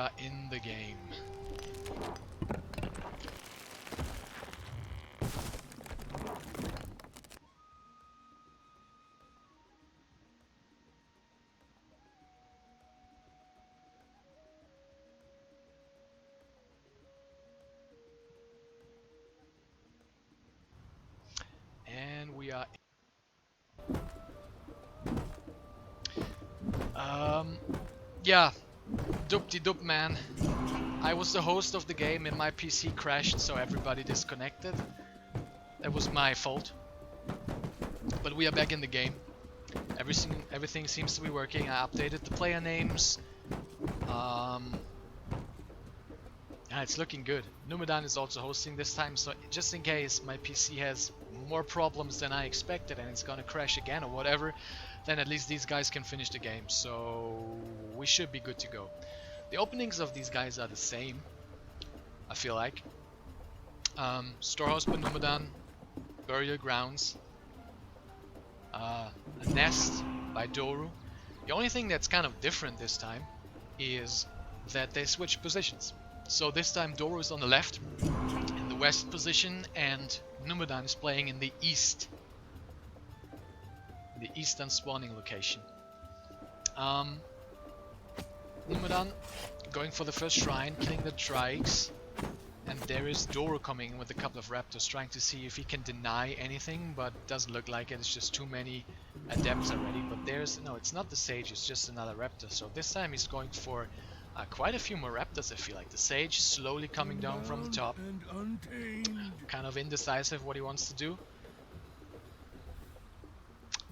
are in the game. And we are... Yeah, doop-de-doop, man. I was the host of the game and my PC crashed, so everybody disconnected. That was my fault. But we are back in the game. Everything seems to be working. I updated the player names. Yeah, it's looking good. Numudan is also hosting this time, so just in case my PC has more problems than I expected and it's gonna crash again or whatever, then at least these guys can finish the game, so we should be good to go. The openings of these guys are the same, I feel like. Storehouse by Numudan, Burial Grounds, a Nest by Doru. The only thing that's kind of different this time is that they switch positions. So this time Doru is on the left, in the west position, and Numudan is playing in the east. The eastern spawning location. Numudan going for the first shrine, killing the Trikes, and there is Doru coming in with a couple of raptors, trying to see if he can deny anything, but doesn't look like it. It's just too many adepts already. But there's no, it's not the Sage, it's just another raptor. So this time he's going for quite a few more raptors. I feel like the Sage slowly coming down from the top, kind of indecisive what he wants to do.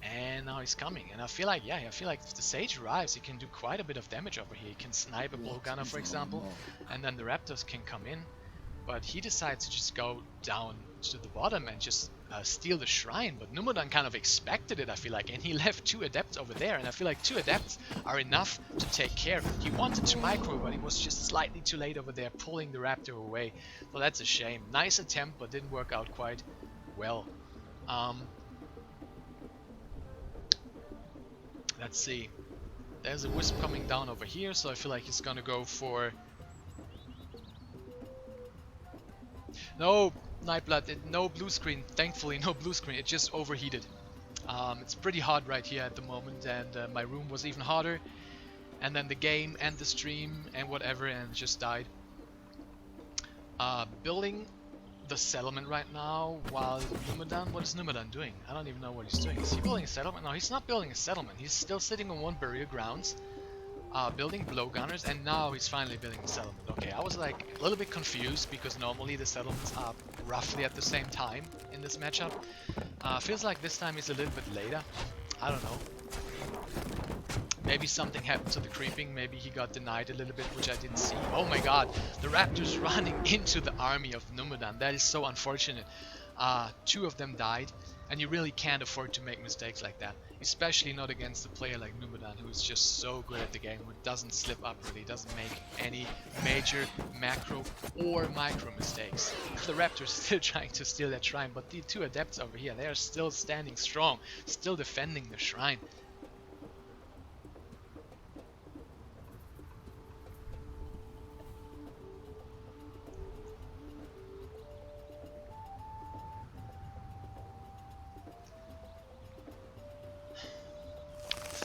And now he's coming, and I feel like, yeah, if the Sage arrives, he can do quite a bit of damage over here. He can snipe a blowgunner, for example, and then the Raptors can come in. But he decides to just go down to the bottom and just steal the shrine. But Numudan kind of expected it, I feel like, and he left 2 adepts over there, and I feel like 2 adepts are enough to take care. He wanted to micro, but he was just slightly too late over there, pulling the Raptor away. So that's a shame. Nice attempt, but didn't work out quite well. Let's see. There's a Wisp coming down over here, so I feel like he's gonna go for... No, Nightblood, no blue screen. Thankfully, no blue screen. It just overheated. It's pretty hot right here at the moment, and my room was even hotter. And then the game and the stream and whatever, and it just died. Building the settlement right now while Numudan... What is Numudan doing? I don't even know what he's doing. Is he building a settlement? No, he's not building a settlement. He's still sitting on 1 burial grounds, building blowgunners, and now he's finally building a settlement. Okay, I was like a little bit confused because normally the settlements are roughly at the same time in this matchup. Feels like this time he's a little bit later. I don't know. Maybe something happened to the creeping, maybe he got denied a little bit, which I didn't see. Oh my god, the Raptors running into the army of Numudan. That is so unfortunate. 2 of them died, and you really can't afford to make mistakes like that. Especially not against a player like Numudan, who is just so good at the game, who doesn't slip up really, doesn't make any major macro or micro mistakes. The Raptors still trying to steal that shrine, but the 2 adepts over here, they are still standing strong, still defending the shrine.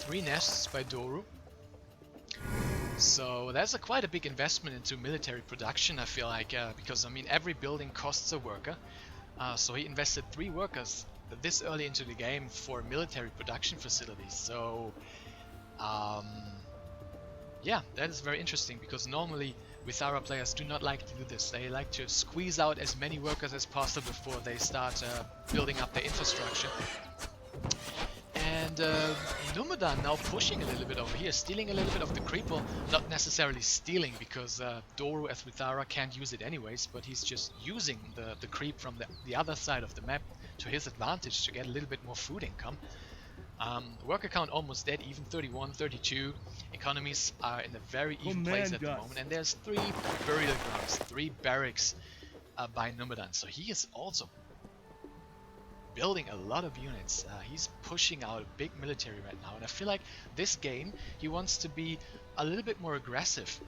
Three nests by Doru. So that's quite a big investment into military production, I feel like, because I mean every building costs a worker. So he invested 3 workers this early into the game for military production facilities. So yeah, that is very interesting, because normally Withara players do not like to do this. They like to squeeze out as many workers as possible before they start building up their infrastructure. And Numudan now pushing a little bit over here, stealing a little bit of the creep. Well, not necessarily stealing, because Doru as Withara can't use it anyways, but he's just using the creep from the other side of the map to his advantage to get a little bit more food income. Worker count almost dead, even 31, 32. Economies are in a very even place at the moment, and there's 3 burial grounds, 3 barracks by Numudan. So he is also building a lot of units. He's pushing out a big military right now, and I feel like this game he wants to be a little bit more aggressive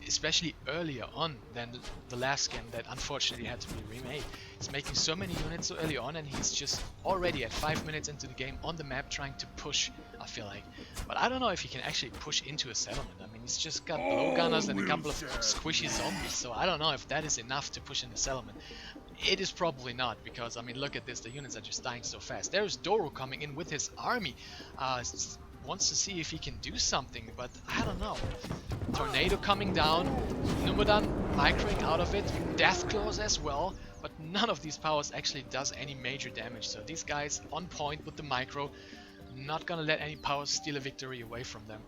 especially earlier on than the last game that unfortunately had to be remade. He's making so many units so early on, and he's just already at 5 minutes into the game on the map trying to push, I feel like. But I don't know if he can actually push into a settlement. I mean, he's just got blowgunners and a couple of squishy zombies, so I don't know if that is enough to push in the settlement. It is probably not, because, I mean, look at this, the units are just dying so fast. There's Doru coming in with his army, wants to see if he can do something, but I don't know. Tornado coming down, Numudan microing out of it, Death Claws as well, but none of these powers actually does any major damage, so these guys on point with the micro, not gonna let any powers steal a victory away from them.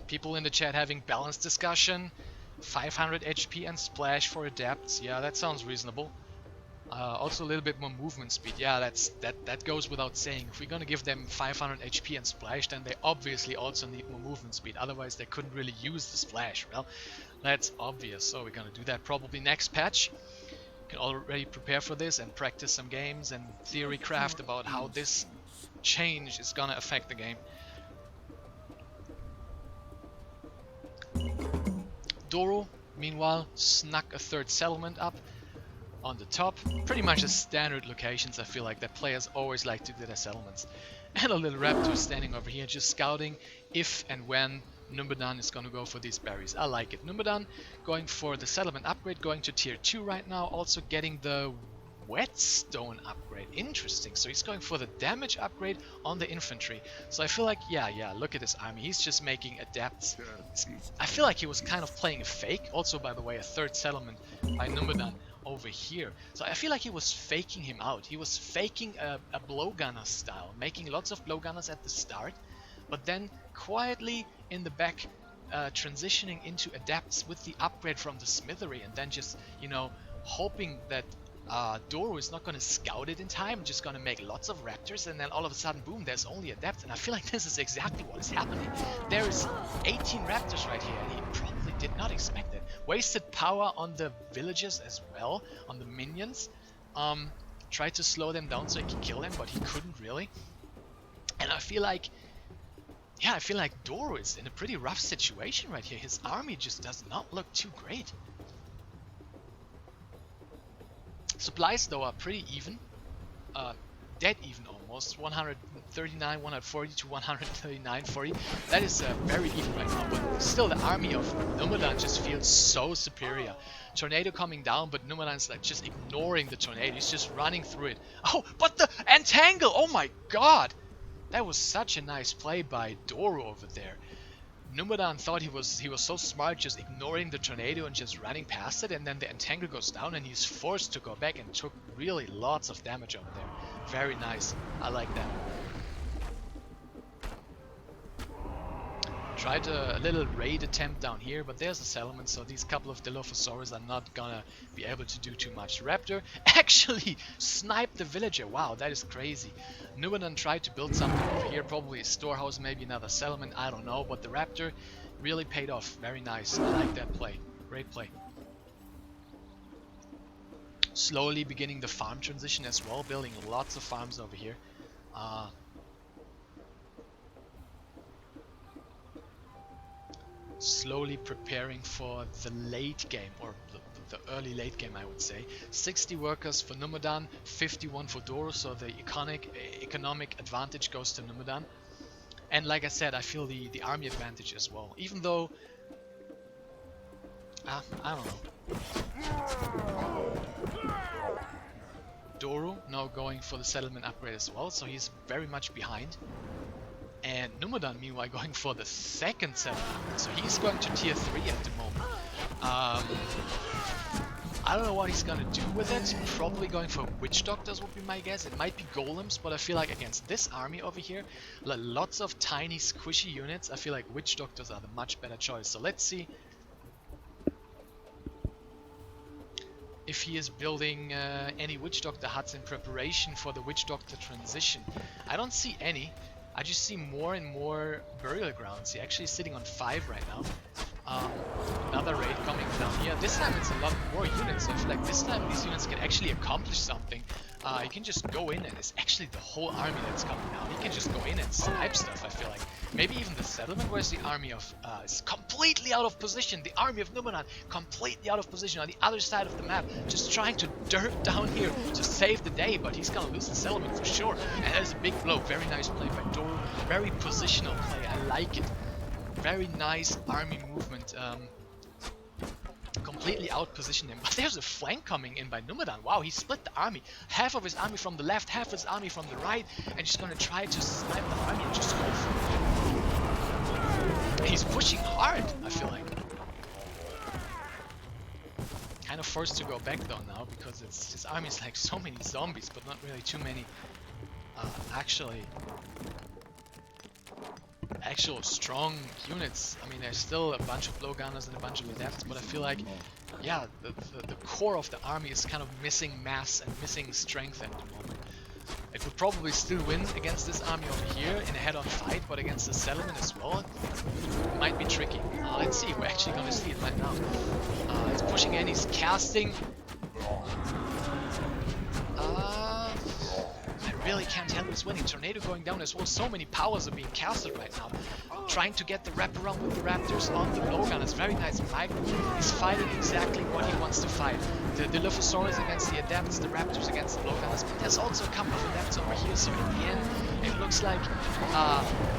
People in the chat having balanced discussion. 500 HP and splash for adepts. Yeah, that sounds reasonable. Also a little bit more movement speed. Yeah, that goes without saying. If we're gonna give them 500 HP and splash, then they obviously also need more movement speed. Otherwise, they couldn't really use the splash. Well, that's obvious. So we're gonna do that probably next patch. Can already prepare for this and practice some games and theory craft about how this change is gonna affect the game. Doru, meanwhile, snuck a third settlement up on the top. Pretty much the standard locations, I feel like, that players always like to do their settlements. And a little raptor standing over here just scouting if and when Numudan is gonna go for these berries. I like it. Numudan going for the settlement upgrade, going to tier 2 right now, also getting the whetstone upgrade. Interesting. So he's going for the damage upgrade on the infantry. So I feel like, yeah, look at this army. He's just making adepts. I feel like he was kind of playing a fake. Also, by the way, a third settlement by Numudan over here. So I feel like he was faking him out. He was faking a blowgunner style, making lots of blowgunners at the start, but then quietly in the back transitioning into adepts with the upgrade from the smithery, and then just, you know, hoping that Doru is not going to scout it in time, just going to make lots of raptors, and then all of a sudden, boom, there's only adepts. And I feel like this is exactly what is happening. There is 18 raptors right here, and he probably did not expect it. Wasted power on the villagers as well, on the minions. Tried to slow them down so he could kill them, but he couldn't really. And I feel like, yeah, I feel like Doru is in a pretty rough situation right here. His army just does not look too great. Supplies though are pretty even, dead even almost, 139, 140 to 139.40. That is very even right now, but still the army of Numudan just feels so superior. Tornado coming down, but Numudan's like just ignoring the tornado, he's just running through it. Oh, but the entangle, oh my god! That was such a nice play by Doru over there. Numudan thought he was so smart, just ignoring the tornado and just running past it, and then the entangle goes down and he's forced to go back and took really lots of damage over there. Very nice. I like that. Tried a little raid attempt down here, but there's a settlement, so these couple of Dilophosaurus are not gonna be able to do too much. Raptor actually sniped the villager. Wow, that is crazy. Numudan tried to build something over here, probably a storehouse, maybe another settlement, I don't know, but the Raptor really paid off. Very nice. I like that play. Great play. Slowly beginning the farm transition as well, building lots of farms over here. Slowly preparing for the late game, or the early late game, I would say. 60 workers for Numudan, 51 for Doru, so the economic advantage goes to Numudan. And like I said, I feel the army advantage as well, even though I don't know. Doru now going for the settlement upgrade as well, so he's very much behind. And Numudan, meanwhile, going for the second settlement, so he's going to tier 3 at the moment. I don't know what he's gonna do with it. Probably going for witch doctors would be my guess. It might be golems, but I feel like against this army over here, lots of tiny squishy units, I feel like witch doctors are the much better choice. So let's see if he is building any witch doctor huts in preparation for the witch doctor transition. I don't see any. I just see more and more burial grounds. He's actually sitting on 5 right now. Another raid coming down here. This time it's a lot more units. So I feel like this time these units can actually accomplish something. he can just go in, and it's actually the whole army that's coming down. He can just go in and snipe stuff, I feel like. Maybe even the settlement. Where's the army of... is completely out of position. The army of Numudan completely out of position on the other side of the map, just trying to dirt down here to save the day, but he's gonna lose the settlement for sure. And that is a big blow. Very nice play by Doru. Very positional play. I like it. Very nice army movement. Completely out-positioned him. But there's a flank coming in by Numudan. Wow, he split the army. Half of his army from the left, half of his army from the right, and he's gonna try to snipe the army and just go for it. He's pushing hard, I feel like. Kind of forced to go back though now, because his army is like so many zombies, but not really too many actual strong units. I mean, there's still a bunch of blowgunners and a bunch of adepts, but I feel like, yeah, the core of the army is kind of missing mass and missing strength at the moment. It would probably still win against this army over here in a head-on fight, but against the settlement as well, it might be tricky. Let's see, we're actually gonna see it right now. He's pushing in, he's casting. I really can't tell who's winning. Tornado going down as well. So many powers are being casted right now. Trying to get the wraparound with the raptors on the blowgun. It's very nice. Mike is fighting exactly what he wants to fight. The Dilophosaurus against the adepts, the raptors against the blowgunners. But there's also a couple of adepts over here. So in the end, it looks like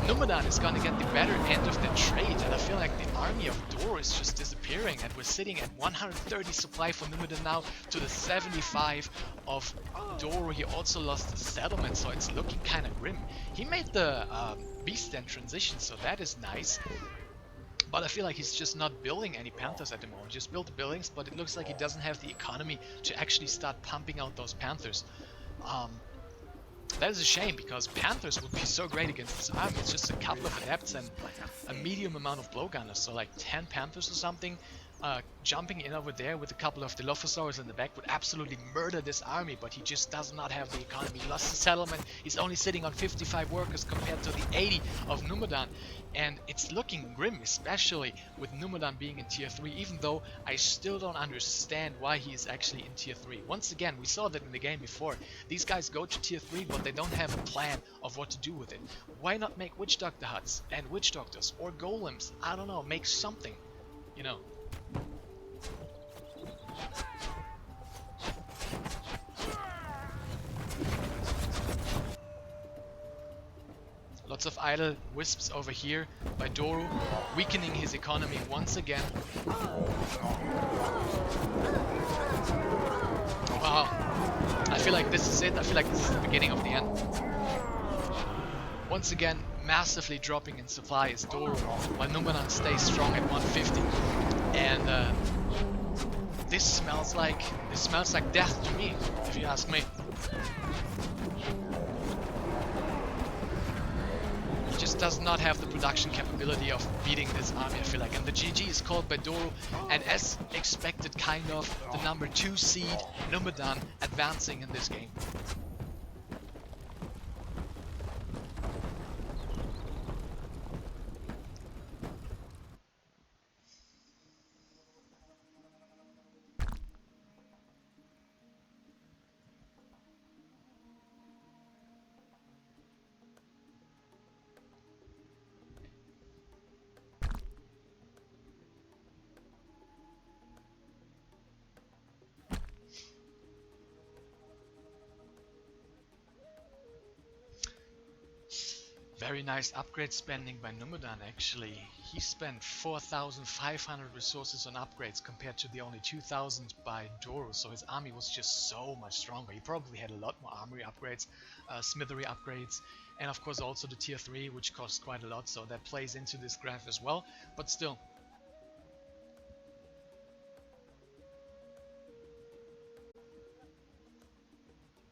Numudan is gonna get the better end of the trade. And I feel like the army of Doru is just disappearing. And we're sitting at 130 supply for Numudan now to the 75 of Doru. He also lost the settlement, so it's looking kind of grim. He made the beast den transition, so that is nice. But I feel like he's just not building any panthers at the moment. Just built the buildings, but it looks like he doesn't have the economy to actually start pumping out those panthers. That is a shame, because panthers would be so great against this army. It's just a couple of adepts and a medium amount of blowgunners, so like 10 panthers or something. Jumping in over there with a couple of Dilophosaurus in the back would absolutely murder this army, but he just does not have the economy. He lost the settlement. He's only sitting on 55 workers compared to the 80 of Numudan, and it's looking grim, especially with Numudan being in tier 3, even though I still don't understand why he is actually in tier 3. Once again, we saw that in the game before. These guys go to tier 3, but they don't have a plan of what to do with it. Why not make witch doctor huts and witch doctors or golems? I don't know, make something, you know. Lots of idle wisps over here by Doru, weakening his economy once again. Wow, I feel like this is it. I feel like this is the beginning of the end. Once again, massively dropping in supply is Doru, while Numudan stays strong at 150. And this smells like death to me, if you ask me. He just does not have the production capability of beating this army, I feel like. And the GG is called by Doru, and as expected, kind of the number 2 seed Numudan advancing in this game. Very nice upgrade spending by Numudan actually. He spent 4,500 resources on upgrades compared to the only 2,000 by Doru, so his army was just so much stronger. He probably had a lot more armory upgrades, smithery upgrades, and of course also the tier 3, which costs quite a lot, so that plays into this graph as well. But still,